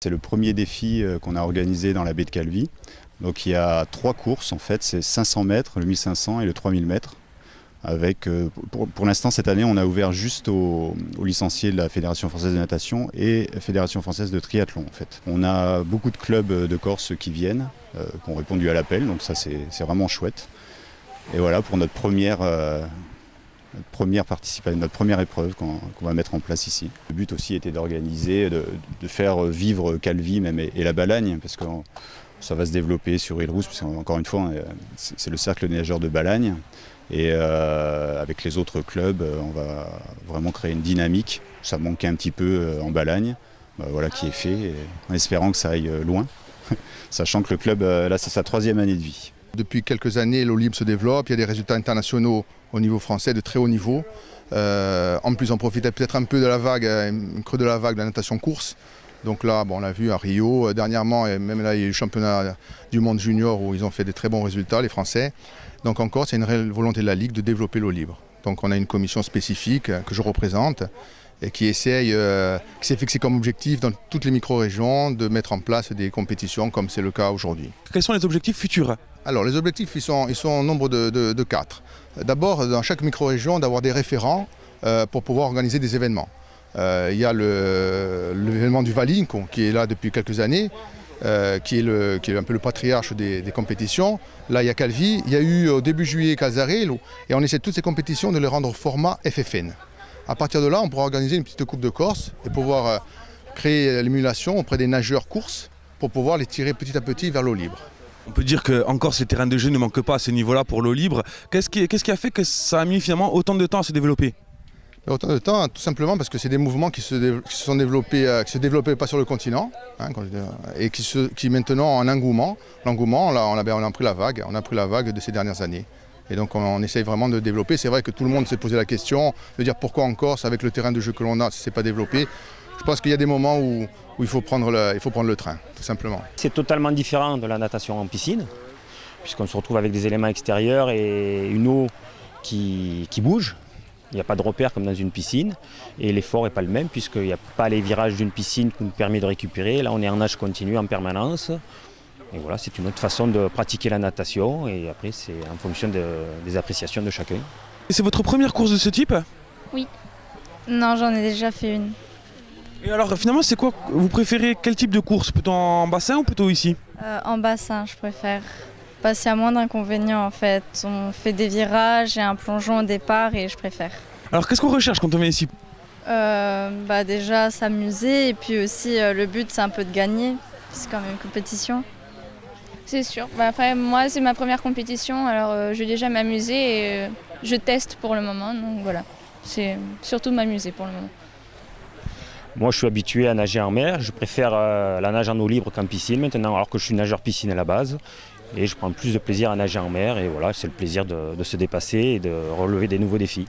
C'est le premier défi qu'on a organisé dans la baie de Calvi. Donc il y a 3 courses en fait, c'est 500 mètres, le 1500 et le 3000 mètres. Avec, pour l'instant cette année on a ouvert juste aux licenciés de la Fédération française de natation et Fédération française de triathlon en fait. On a beaucoup de clubs de Corse qui viennent, qui ont répondu à l'appel, donc ça c'est vraiment chouette. Et voilà pour notre première participation, notre première épreuve qu'on va mettre en place ici. Le but aussi était d'organiser, de faire vivre Calvi même et la Balagne, parce que ça va se développer sur Île-Rousse, parce qu'encore une fois, c'est le cercle des nageurs de Balagne. Et avec les autres clubs, on va vraiment créer une dynamique. Ça manquait un petit peu en Balagne, voilà qui est fait, et en espérant que ça aille loin, sachant que le club, là c'est sa 3e année de vie. Depuis quelques années, l'eau libre se développe, il y a des résultats internationaux au niveau français de très haut niveau. En plus, on profitait peut-être un peu de la vague, un creux de la vague de la natation course. Donc là, on l'a vu à Rio dernièrement, et même là, il y a eu le championnat du monde junior où ils ont fait des très bons résultats, les Français. Donc encore, c'est une réelle volonté de la Ligue de développer l'eau libre. Donc on a une commission spécifique que je représente et qui s'est fixé comme objectif dans toutes les micro-régions de mettre en place des compétitions comme c'est le cas aujourd'hui. Quels sont les objectifs futurs ? Alors les objectifs, ils sont au nombre de 4. D'abord, dans chaque micro-région, d'avoir des référents pour pouvoir organiser des événements. Il y a l'événement du Valinco qui est là depuis quelques années, qui est un peu le patriarche des compétitions. Là, il y a Calvi, il y a eu au début juillet Casarello, et on essaie toutes ces compétitions de les rendre au format FFN. À partir de là, on pourra organiser une petite Coupe de Corse et pouvoir créer l'émulation auprès des nageurs courses pour pouvoir les tirer petit à petit vers l'eau libre. On peut dire qu'en Corse, les terrains de jeu ne manquent pas à ce niveau-là pour l'eau libre. Qu'est-ce qui a fait que ça a mis finalement autant de temps à se développer ? Autant de temps, tout simplement parce que c'est des mouvements qui se sont développés, qui se développaient pas sur le continent, et qui maintenant ont un engouement. L'engouement, on a pris la vague de ces dernières années. Et donc on essaye vraiment de développer. C'est vrai que tout le monde s'est posé la question de dire pourquoi en Corse, avec le terrain de jeu que l'on a, ça ne s'est pas développé. Je pense qu'il y a des moments où il faut prendre le train, tout simplement. C'est totalement différent de la natation en piscine, puisqu'on se retrouve avec des éléments extérieurs et une eau qui bouge. Il n'y a pas de repère comme dans une piscine et l'effort n'est pas le même puisqu'il n'y a pas les virages d'une piscine qui nous permet de récupérer. Là, on est en nage continu en permanence. Et voilà, c'est une autre façon de pratiquer la natation et après, c'est en fonction des appréciations de chacun. Et c'est votre première course de ce type ? Oui. Non, j'en ai déjà fait une. Et alors finalement, c'est quoi ? Vous préférez quel type de course ? Plutôt en bassin ou plutôt ici ? En bassin, je préfère. Parce qu'il y a moins d'inconvénients en fait. On fait des virages et un plongeon au départ et je préfère. Alors qu'est-ce qu'on recherche quand on vient ici ? Déjà s'amuser et puis aussi le but c'est un peu de gagner. C'est quand même une compétition. C'est sûr. Après moi c'est ma première compétition alors je vais déjà m'amuser et je teste pour le moment. Donc voilà, c'est surtout m'amuser pour le moment. Moi je suis habitué à nager en mer. Je préfère la nage en eau libre qu'en piscine maintenant alors que je suis nageur piscine à la base. Et je prends plus de plaisir à nager en mer et voilà, c'est le plaisir de se dépasser et de relever des nouveaux défis.